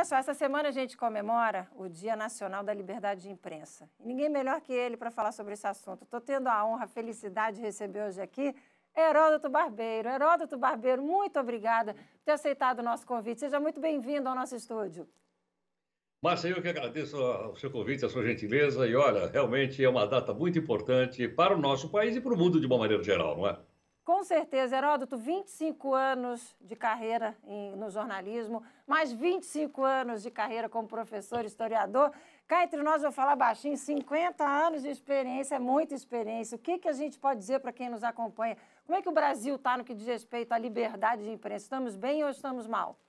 Olha só, essa semana a gente comemora o Dia Nacional da Liberdade de Imprensa. E ninguém melhor que ele para falar sobre esse assunto. Estou tendo a honra, a felicidade de receber hoje aqui Heródoto Barbeiro. Heródoto Barbeiro, muito obrigada por ter aceitado o nosso convite. Seja muito bem-vindo ao nosso estúdio. Márcia, eu que agradeço o seu convite, a sua gentileza. E olha, realmente é uma data muito importante para o nosso país e para o mundo de uma maneira geral, não é? Com certeza, Heródoto, 25 anos de carreira no jornalismo, mais 25 anos de carreira como professor, historiador. Cá entre nós, vou falar baixinho, 50 anos de experiência, é muita experiência. O que a gente pode dizer para quem nos acompanha? Como é que o Brasil está no que diz respeito à liberdade de imprensa? Estamos bem ou estamos mal?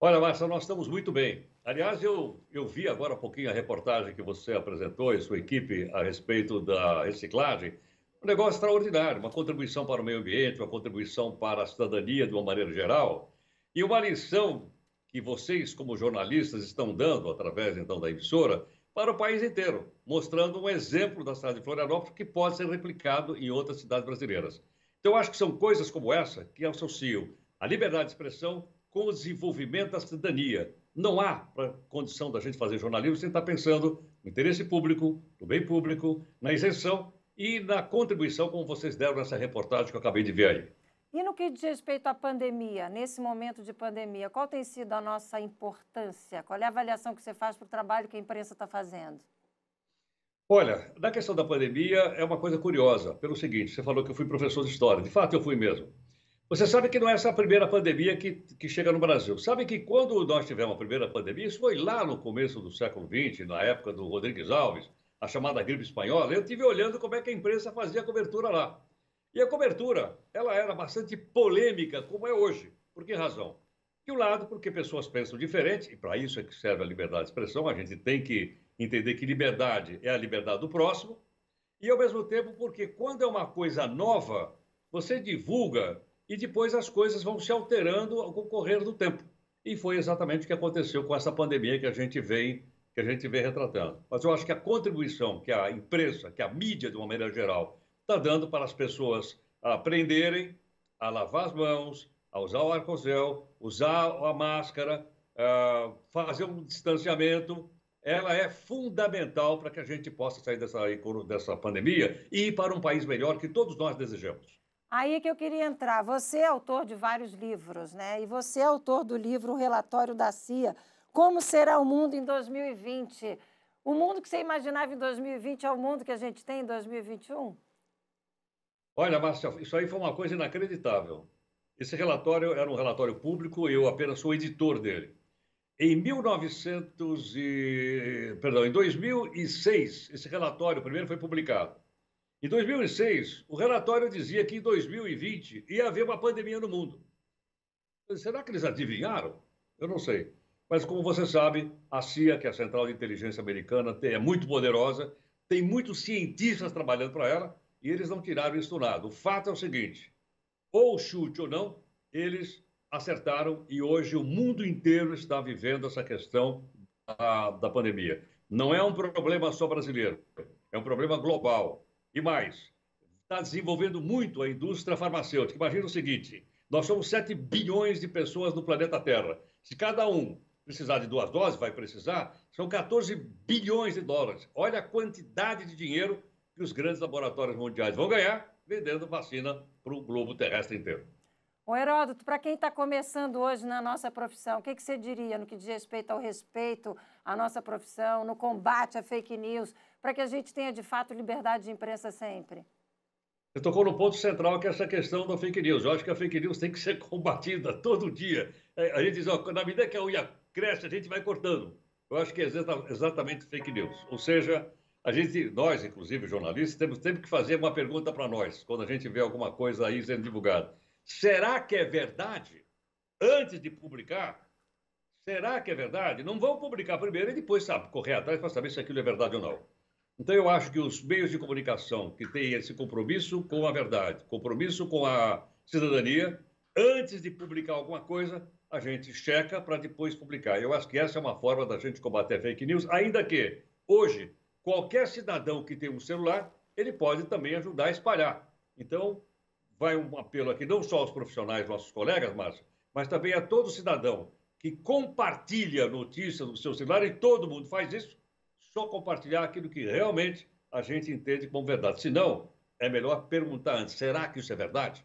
Olha, Márcia, nós estamos muito bem. Aliás, eu vi agora há pouquinho a reportagem que você apresentou e sua equipe a respeito da reciclagem. Um negócio extraordinário, uma contribuição para o meio ambiente, uma contribuição para a cidadania de uma maneira geral. E uma lição que vocês, como jornalistas, estão dando, através, então, da emissora, para o país inteiro, mostrando um exemplo da cidade de Florianópolis que pode ser replicado em outras cidades brasileiras. Então, eu acho que são coisas como essa que associam a liberdade de expressão com o desenvolvimento da cidadania. Não há condição da gente fazer jornalismo sem estar pensando no interesse público, no bem público, na isenção e na contribuição, como vocês deram nessa reportagem que eu acabei de ver aí. E no que diz respeito à pandemia, nesse momento de pandemia, qual tem sido a nossa importância? Qual é a avaliação que você faz para o trabalho que a imprensa está fazendo? Olha, na questão da pandemia é uma coisa curiosa, pelo seguinte, você falou que eu fui professor de história, de fato eu fui mesmo. Você sabe que não é essa a primeira pandemia que chega no Brasil. Sabe que quando nós tivemos a primeira pandemia, isso foi lá no começo do século XX, na época do Rodrigues Alves, a chamada gripe espanhola, eu estive olhando como é que a imprensa fazia a cobertura lá. E a cobertura, ela era bastante polêmica, como é hoje. Por que razão? De um lado, porque pessoas pensam diferente, e para isso é que serve a liberdade de expressão, a gente tem que entender que liberdade é a liberdade do próximo, e ao mesmo tempo porque quando é uma coisa nova, você divulga e depois as coisas vão se alterando ao correr do tempo. E foi exatamente o que aconteceu com essa pandemia que a gente vem retratando. Mas eu acho que a contribuição que a imprensa, que a mídia, de uma maneira geral, está dando para as pessoas aprenderem a lavar as mãos, a usar o álcool gel, usar a máscara, fazer um distanciamento, ela é fundamental para que a gente possa sair dessa pandemia e ir para um país melhor que todos nós desejamos. Aí que eu queria entrar. Você é autor de vários livros, né? E você é autor do livro O Relatório da CIA, Como Será o Mundo em 2020. O mundo que você imaginava em 2020 é o mundo que a gente tem em 2021? Olha, Márcia, isso aí foi uma coisa inacreditável. Esse relatório era um relatório público e eu apenas sou editor dele. Em 2006, esse relatório primeiro foi publicado. Em 2006, o relatório dizia que em 2020 ia haver uma pandemia no mundo. Será que eles adivinharam? Eu não sei. Mas como você sabe, a CIA, que é a Central de Inteligência Americana, é muito poderosa, tem muitos cientistas trabalhando para ela e eles não tiraram isso do nada. O fato é o seguinte, ou chute ou não, eles acertaram e hoje o mundo inteiro está vivendo essa questão da pandemia. Não é um problema só brasileiro, é um problema global. E mais, está desenvolvendo muito a indústria farmacêutica. Imagina o seguinte, nós somos 7 bilhões de pessoas no planeta Terra. Se cada um precisar de 2 doses, vai precisar, são 14 bilhões de dólares. Olha a quantidade de dinheiro que os grandes laboratórios mundiais vão ganhar vendendo vacina para o globo terrestre inteiro. Ô Heródoto, para quem está começando hoje na nossa profissão, o que você diria no que diz respeito ao respeito à nossa profissão, no combate à fake news, para que a gente tenha, de fato, liberdade de imprensa sempre? Você tocou no ponto central, que é essa questão da fake news. Eu acho que a fake news tem que ser combatida todo dia. A gente diz, ó, na medida que a unha cresce, a gente vai cortando. Eu acho que é exatamente fake news. Ou seja, nós, inclusive jornalistas, temos sempre que fazer uma pergunta para nós, quando a gente vê alguma coisa aí sendo divulgada. Será que é verdade? Antes de publicar, será que é verdade? Não vão publicar primeiro e depois, sabe, correr atrás para saber se aquilo é verdade ou não. Então, eu acho que os meios de comunicação que têm esse compromisso com a verdade, compromisso com a cidadania, antes de publicar alguma coisa, a gente checa para depois publicar. Eu acho que essa é uma forma da gente combater a fake news, ainda que, hoje, qualquer cidadão que tem um celular, ele pode também ajudar a espalhar. Então, vai um apelo aqui não só aos profissionais, nossos colegas, Márcio, mas também a todo cidadão que compartilha notícias no seu celular, e todo mundo faz isso, só compartilhar aquilo que realmente a gente entende como verdade. Se não, é melhor perguntar antes, será que isso é verdade?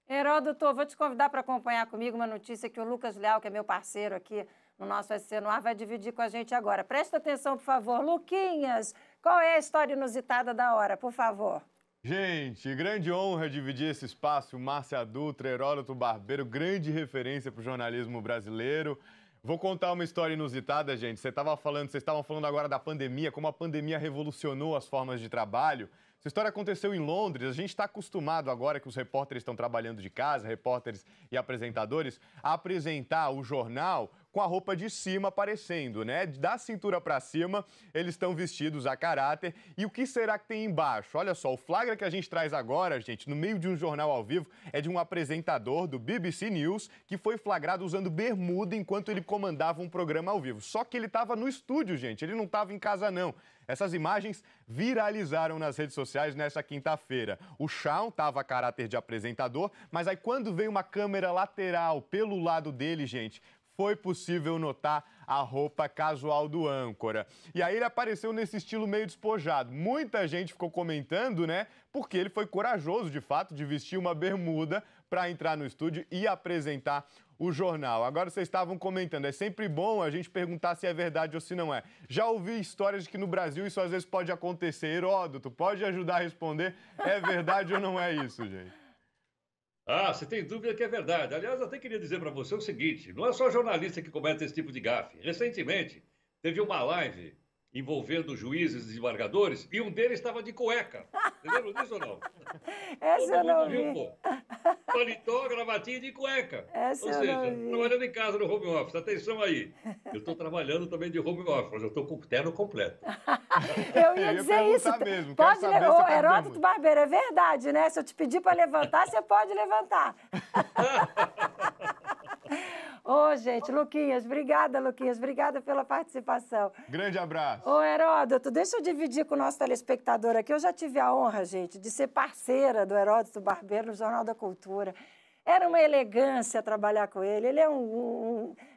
Heródoto, vou te convidar para acompanhar comigo uma notícia que o Lucas Leal, que é meu parceiro aqui no nosso SC no Ar, vai dividir com a gente agora. Presta atenção, por favor. Luquinhas, qual é a história inusitada da hora, por favor? Gente, grande honra dividir esse espaço. Márcia Dutra, Heródoto Barbeiro, grande referência para o jornalismo brasileiro. Vou contar uma história inusitada, gente. Vocês estavam falando agora da pandemia, como a pandemia revolucionou as formas de trabalho. Essa história aconteceu em Londres. A gente está acostumado agora que os repórteres estão trabalhando de casa, repórteres e apresentadores, a apresentar o jornal com a roupa de cima aparecendo, né? Da cintura para cima, eles estão vestidos a caráter. E o que será que tem embaixo? Olha só, o flagra que a gente traz agora, gente, no meio de um jornal ao vivo, é de um apresentador do BBC News que foi flagrado usando bermuda enquanto ele comandava um programa ao vivo. Só que ele estava no estúdio, gente, ele não estava em casa, não. Essas imagens viralizaram nas redes sociais nesta quinta-feira. O Shawn estava a caráter de apresentador, mas aí quando veio uma câmera lateral pelo lado dele, gente, foi possível notar a roupa casual do âncora. E aí ele apareceu nesse estilo meio despojado. Muita gente ficou comentando, né? Porque ele foi corajoso, de fato, de vestir uma bermuda para entrar no estúdio e apresentar o jornal. Agora vocês estavam comentando, é sempre bom a gente perguntar se é verdade ou se não é. Já ouvi histórias de que no Brasil isso às vezes pode acontecer. Heródoto, pode ajudar a responder? É verdade ou não é isso, gente? Ah, você tem dúvida que é verdade. Aliás, eu até queria dizer para você o seguinte: não é só jornalista que comete esse tipo de gafe. Recentemente, teve uma live envolvendo juízes e desembargadores e um deles estava de cueca. Você lembra disso ou não? Essa eu Todo não mundo viu, vi. pô. Paletó, gravatinha de cueca. Essa Ou eu seja, não vi. trabalhando em casa no home office. Atenção aí. Eu estou trabalhando também de home office, mas eu estou com o terno completo. Eu ia Eu ia dizer isso. perguntar mesmo, quero Pode saber se Ô, tá de Heródoto bermuda. Barbeiro, é verdade, né? Se eu te pedir para levantar, você pode levantar. Ô, gente, Luquinhas, obrigada pela participação. Grande abraço. Ô, Heródoto, deixa eu dividir com o nosso telespectador aqui. Eu já tive a honra, gente, de ser parceira do Heródoto Barbeiro no Jornal da Cultura. Era uma elegância trabalhar com ele. Ele é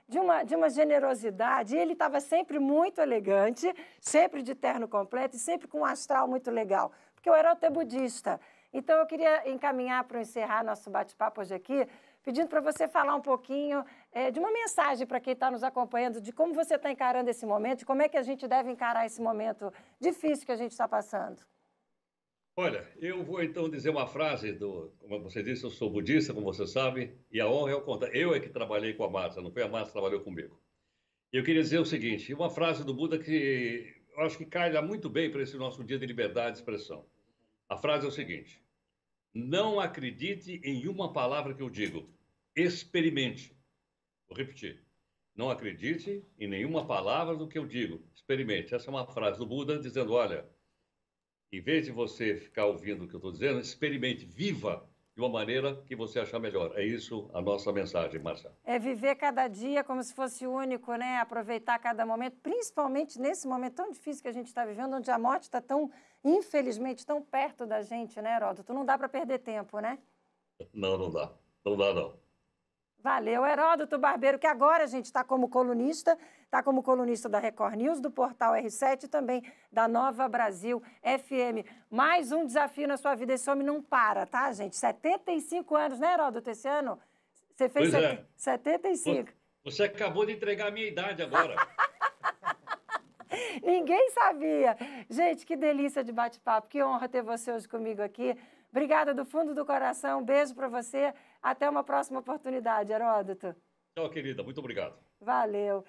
de uma generosidade. E ele estava sempre muito elegante, sempre de terno completo e sempre com um astral muito legal. Porque o Heródoto é budista. Então, eu queria encaminhar para encerrar nosso bate-papo hoje aqui, pedindo para você falar um pouquinho de uma mensagem para quem está nos acompanhando, de como você está encarando esse momento, de como é que a gente deve encarar esse momento difícil que a gente está passando. Olha, eu vou então dizer uma frase como você disse, eu sou budista, como você sabe, e a honra é o contrário. Eu é que trabalhei com a Márcia, não foi a Márcia que trabalhou comigo. E eu queria dizer o seguinte, uma frase do Buda que eu acho que cai muito bem para esse nosso dia de liberdade de expressão. A frase é o seguinte: não acredite em uma palavra que eu digo, experimente. Vou repetir. Não acredite em nenhuma palavra do que eu digo, experimente. Essa é uma frase do Buda dizendo, olha, em vez de você ficar ouvindo o que eu estou dizendo, experimente, viva de uma maneira que você achar melhor. É isso a nossa mensagem, Márcia. É viver cada dia como se fosse único, né? Aproveitar cada momento, principalmente nesse momento tão difícil que a gente está vivendo, onde a morte está tão, infelizmente, tão perto da gente, né, Heródoto? Não dá para perder tempo, né? Não, não dá. Não dá, não. Valeu, Heródoto Barbeiro, que agora a gente está como colunista da Record News, do Portal R7 e também da Nova Brasil FM. Mais um desafio na sua vida, esse homem não para, tá, gente? 75 anos, né, Heródoto, esse ano? Você fez Pois é. 75. Você acabou de entregar a minha idade agora. Ninguém sabia. Gente, que delícia de bate-papo, que honra ter você hoje comigo aqui. Obrigada do fundo do coração, um beijo para você. Até uma próxima oportunidade, Heródoto. Tchau, querida. Muito obrigado. Valeu.